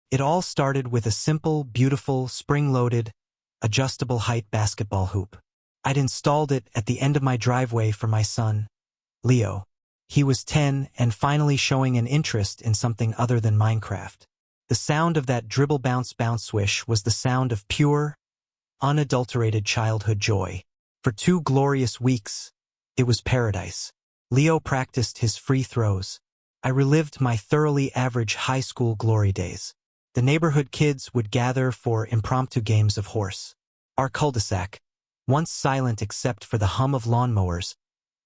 It all started with a simple, beautiful, spring-loaded, adjustable height basketball hoop. I'd installed it at the end of my driveway for my son, Leo. He was 10 and finally showing an interest in something other than Minecraft. The sound of that dribble bounce swish was the sound of pure, unadulterated childhood joy. For 2 glorious weeks, it was paradise. Leo practiced his free throws. I relived my thoroughly average high school glory days. The neighborhood kids would gather for impromptu games of horse. Our cul-de-sac, once silent except for the hum of lawnmowers,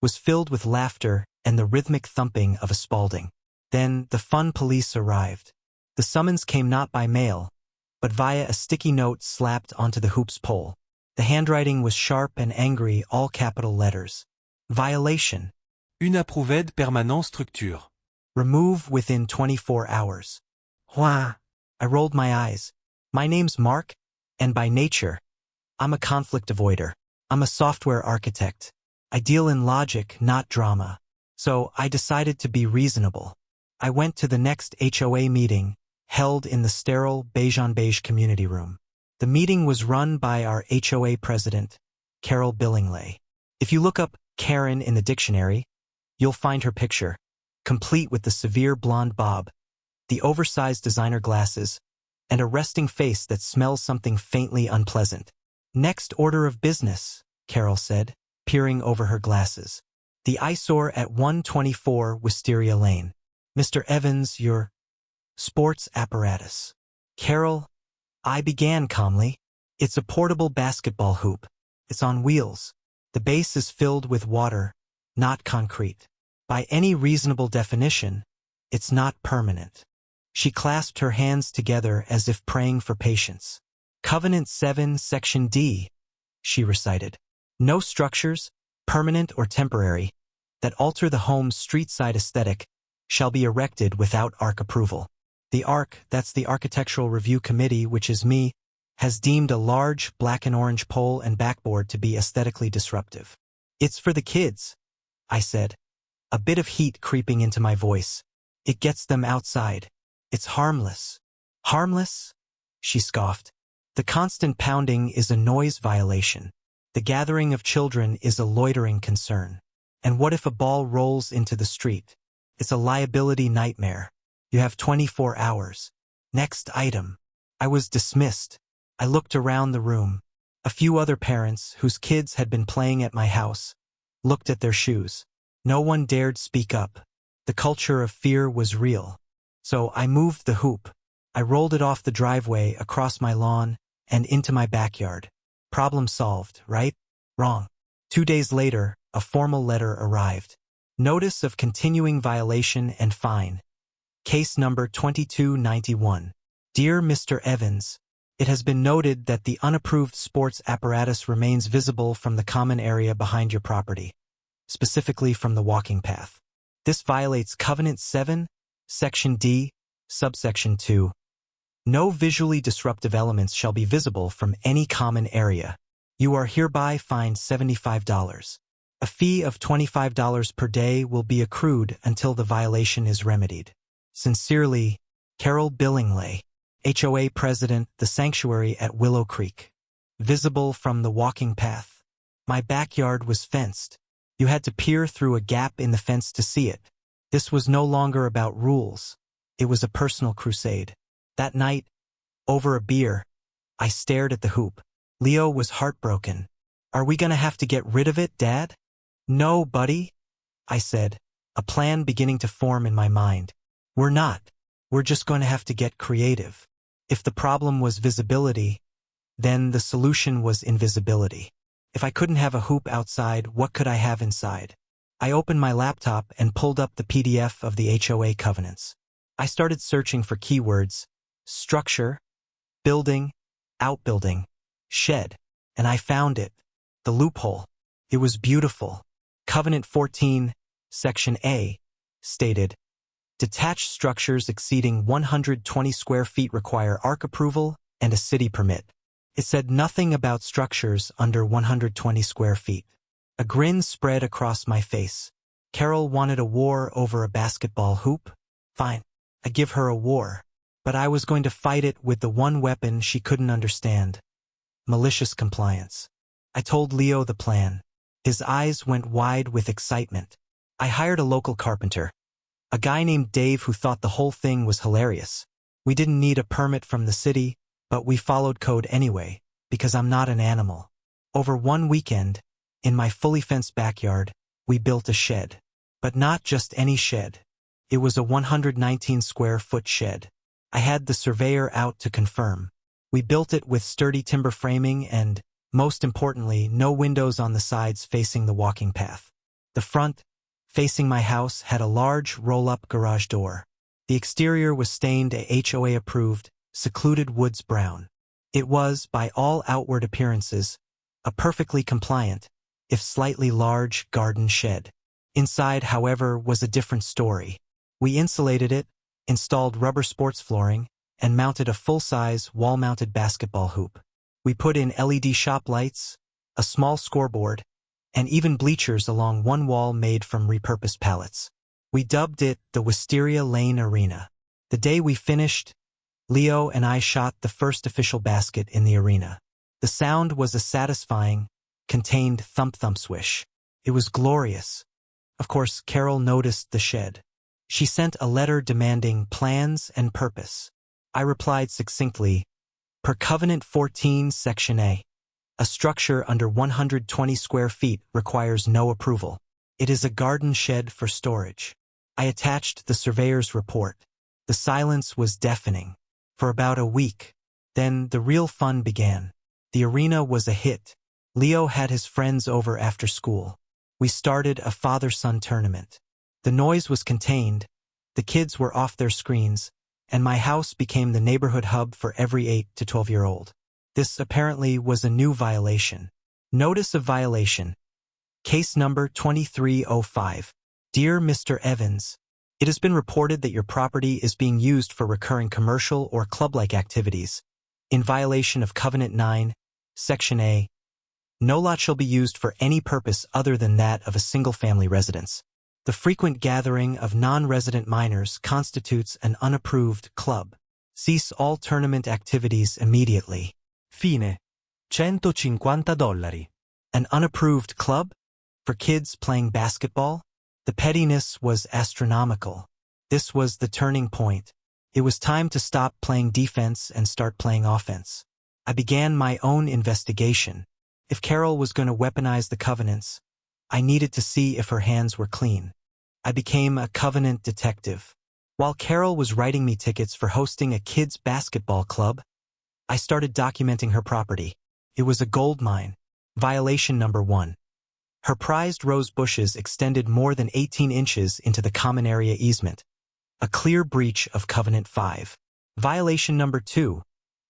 was filled with laughter and the rhythmic thumping of a Spalding. Then the fun police arrived. The summons came not by mail, but via a sticky note slapped onto the hoop's pole. The handwriting was sharp and angry, all capital letters. Violation. Inapproved permanent structure. Remove within 24 hours. Wah! I rolled my eyes. My name's Mark, and by nature, I'm a conflict avoider. I'm a software architect. I deal in logic, not drama. So I decided to be reasonable. I went to the next HOA meeting, held in the sterile beige-on-beige community room. The meeting was run by our HOA president, Carol Billingsley. If you look up Karen in the dictionary, you'll find her picture, complete with the severe blonde bob, the oversized designer glasses, and a resting face that smells something faintly unpleasant. Next order of business, Carol said, peering over her glasses. The eyesore at 124 Wisteria Lane. Mr. Evans, your sports apparatus. Carol, I began calmly. It's a portable basketball hoop. It's on wheels. The base is filled with water, not concrete. By any reasonable definition, it's not permanent. She clasped her hands together as if praying for patience. Covenant 7, Section D, she recited. No structures, permanent or temporary, that alter the home's street-side aesthetic shall be erected without ARC approval. The ARC, that's the Architectural Review Committee, which is me, has deemed a large black and orange pole and backboard to be aesthetically disruptive. It's for the kids, I said, a bit of heat creeping into my voice. It gets them outside. It's harmless. Harmless? She scoffed. The constant pounding is a noise violation. The gathering of children is a loitering concern. And what if a ball rolls into the street? It's a liability nightmare. You have 24 hours. Next item. I was dismissed. I looked around the room. A few other parents, whose kids had been playing at my house, looked at their shoes. No one dared speak up. The culture of fear was real. So I moved the hoop. I rolled it off the driveway, across my lawn, and into my backyard. Problem solved, right? Wrong. 2 days later, a formal letter arrived. Notice of continuing violation and fine. Case number 2291. Dear Mr. Evans, it has been noted that the unapproved sports apparatus remains visible from the common area behind your property, specifically from the walking path. This violates Covenant 7, Section D, subsection 2. No visually disruptive elements shall be visible from any common area. You are hereby fined $75. A fee of $25 per day will be accrued until the violation is remedied. Sincerely, Carol Billingsley, HOA President, The Sanctuary at Willow Creek. Visible from the walking path. My backyard was fenced. You had to peer through a gap in the fence to see it. This was no longer about rules. It was a personal crusade. That night, over a beer, I stared at the hoop. Leo was heartbroken. Are we gonna have to get rid of it, Dad? No, buddy, I said, a plan beginning to form in my mind. We're not. We're just going to have to get creative. If the problem was visibility, then the solution was invisibility. If I couldn't have a hoop outside, what could I have inside? I opened my laptop and pulled up the PDF of the HOA covenants. I started searching for keywords: structure, building, outbuilding, shed, and I found it. The loophole. It was beautiful. Covenant 14, Section A, stated, detached structures exceeding 120 square feet require ARC approval and a city permit. It said nothing about structures under 120 square feet. A grin spread across my face. Carol wanted a war over a basketball hoop? Fine. I give her a war. But I was going to fight it with the one weapon she couldn't understand: malicious compliance. I told Leo the plan. His eyes went wide with excitement. I hired a local carpenter, a guy named Dave, who thought the whole thing was hilarious. We didn't need a permit from the city, but we followed code anyway, because I'm not an animal. Over one weekend, in my fully fenced backyard, we built a shed. But not just any shed. It was a 119-square-foot shed. I had the surveyor out to confirm. We built it with sturdy timber framing and, most importantly, no windows on the sides facing the walking path. The front, facing my house, had a large roll-up garage door. The exterior was stained a HOA approved, secluded woods brown. It was, by all outward appearances, a perfectly compliant, if slightly large, garden shed. Inside, however, was a different story. We insulated it, installed rubber sports flooring, and mounted a full-size, wall-mounted basketball hoop. We put in LED shop lights, a small scoreboard, and even bleachers along one wall made from repurposed pallets. We dubbed it the Wisteria Lane Arena. The day we finished, Leo and I shot the first official basket in the arena. The sound was a satisfying, contained thump-thump swish. It was glorious. Of course, Carol noticed the shed. She sent a letter demanding plans and purpose. I replied succinctly, per Covenant 14, Section A. A structure under 120 square feet requires no approval. It is a garden shed for storage. I attached the surveyor's report. The silence was deafening. For about a week. Then the real fun began. The arena was a hit. Leo had his friends over after school. We started a father-son tournament. The noise was contained, the kids were off their screens, and my house became the neighborhood hub for every 8 to 12-year-old. This apparently was a new violation. Notice of violation. Case number 2305. Dear Mr. Evans, it has been reported that your property is being used for recurring commercial or club-like activities. In violation of Covenant 9, Section A, no lot shall be used for any purpose other than that of a single-family residence. The frequent gathering of non-resident minors constitutes an unapproved club. Cease all tournament activities immediately. Fine. $150. An unapproved club? For kids playing basketball? The pettiness was astronomical. This was the turning point. It was time to stop playing defense and start playing offense. I began my own investigation. If Carol was going to weaponize the covenants, I needed to see if her hands were clean. I became a covenant detective. While Carol was writing me tickets for hosting a kids' basketball club, I started documenting her property. It was a gold mine. Violation number 1. Her prized rose bushes extended more than 18 inches into the common area easement. A clear breach of Covenant 5. Violation number 2.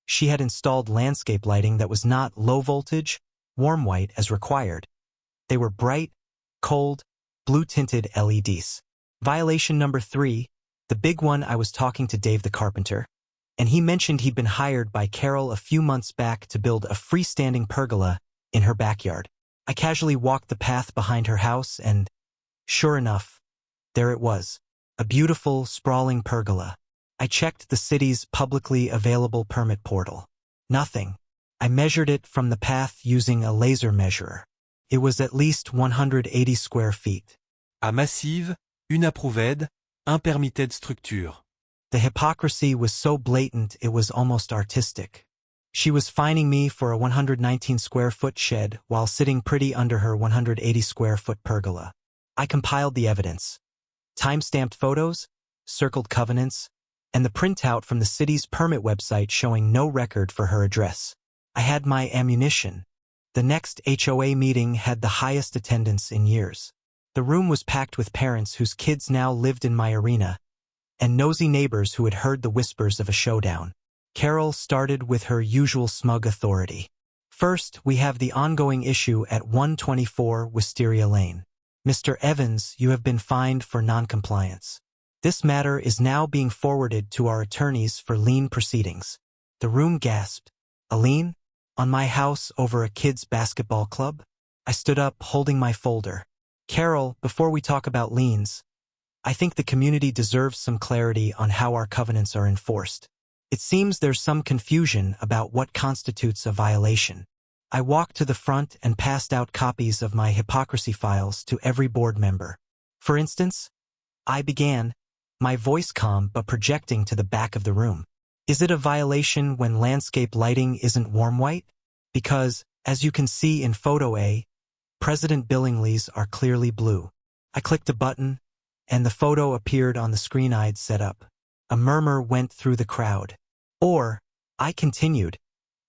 She had installed landscape lighting that was not low voltage, warm white as required. They were bright, cold, blue-tinted LEDs. Violation number 3, the big one. I was talking to Dave the carpenter, and he mentioned he'd been hired by Carol a few months back to build a freestanding pergola in her backyard. I casually walked the path behind her house and, sure enough, there it was, a beautiful, sprawling pergola. I checked the city's publicly available permit portal. Nothing. I measured it from the path using a laser measurer. It was at least 180 square feet. À massive, inapproved, impermitted structure. The hypocrisy was so blatant it was almost artistic. She was fining me for a 119-square-foot shed while sitting pretty under her 180-square-foot pergola. I compiled the evidence. Time-stamped photos, circled covenants, and the printout from the city's permit website showing no record for her address. I had my ammunition. The next HOA meeting had the highest attendance in years. The room was packed with parents whose kids now lived in my arena, and nosy neighbors who had heard the whispers of a showdown. Carol started with her usual smug authority. First, we have the ongoing issue at 124 Wisteria Lane. Mr. Evans, you have been fined for noncompliance. This matter is now being forwarded to our attorneys for lien proceedings. The room gasped. A lien? On my house over a kids' basketball club? I stood up, holding my folder. Carol, before we talk about liens, I think the community deserves some clarity on how our covenants are enforced. It seems there's some confusion about what constitutes a violation. I walked to the front and passed out copies of my hypocrisy files to every board member. For instance, I began, my voice calm but projecting to the back of the room. Is it a violation when landscape lighting isn't warm white? Because, as you can see in photo A, President Billingsley's are clearly blue. I clicked a button, and the photo appeared on the screen I'd set up. A murmur went through the crowd. Or, I continued,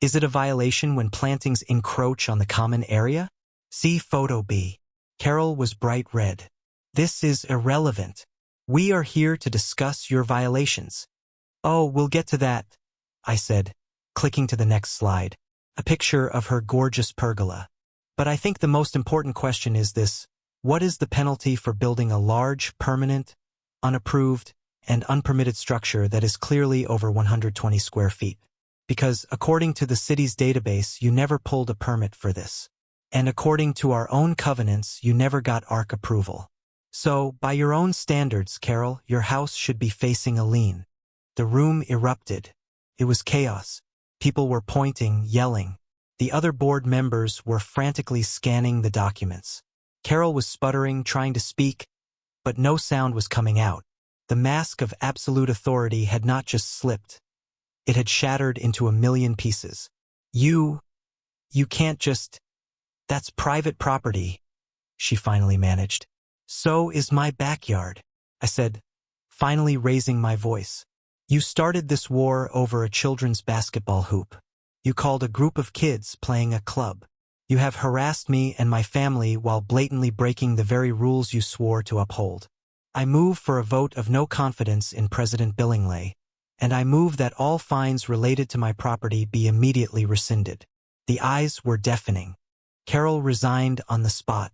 is it a violation when plantings encroach on the common area? See photo B. Carol was bright red. This is irrelevant. We are here to discuss your violations. Oh, we'll get to that, I said, clicking to the next slide. A picture of her gorgeous pergola. But I think the most important question is this: what is the penalty for building a large, permanent, unapproved, and unpermitted structure that is clearly over 120 square feet? Because according to the city's database, you never pulled a permit for this. And according to our own covenants, you never got ARC approval. So, by your own standards, Carol, your house should be facing a lien. The room erupted. It was chaos. People were pointing, yelling. The other board members were frantically scanning the documents. Carol was sputtering, trying to speak, but no sound was coming out. The mask of absolute authority had not just slipped. It had shattered into a million pieces. You can't just... That's private property, she finally managed. So is my backyard, I said, finally raising my voice. You started this war over a children's basketball hoop. You called a group of kids playing a club. You have harassed me and my family while blatantly breaking the very rules you swore to uphold. I move for a vote of no confidence in President Billingsley, and I move that all fines related to my property be immediately rescinded. The ayes were deafening. Carol resigned on the spot.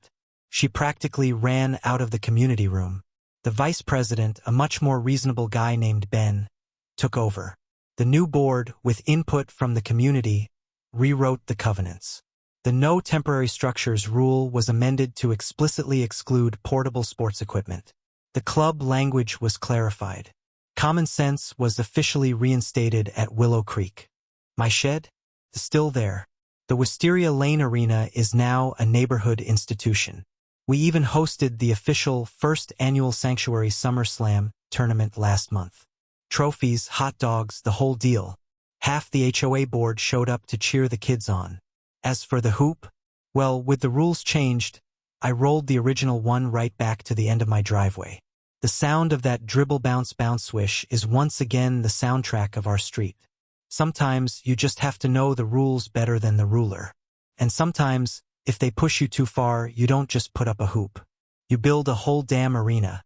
She practically ran out of the community room. The vice president, a much more reasonable guy named Ben, took over. The new board, with input from the community, rewrote the covenants. The no temporary structures rule was amended to explicitly exclude portable sports equipment. The club language was clarified. Common sense was officially reinstated at Willow Creek. My shed? Still there. The Wisteria Lane Arena is now a neighborhood institution. We even hosted the official first annual Sanctuary SummerSlam tournament last month. Trophies, hot dogs, the whole deal. Half the HOA board showed up to cheer the kids on. As for the hoop, well, with the rules changed, I rolled the original one right back to the end of my driveway. The sound of that dribble bounce swish is once again the soundtrack of our street. Sometimes you just have to know the rules better than the ruler. And sometimes, if they push you too far, you don't just put up a hoop. You build a whole damn arena.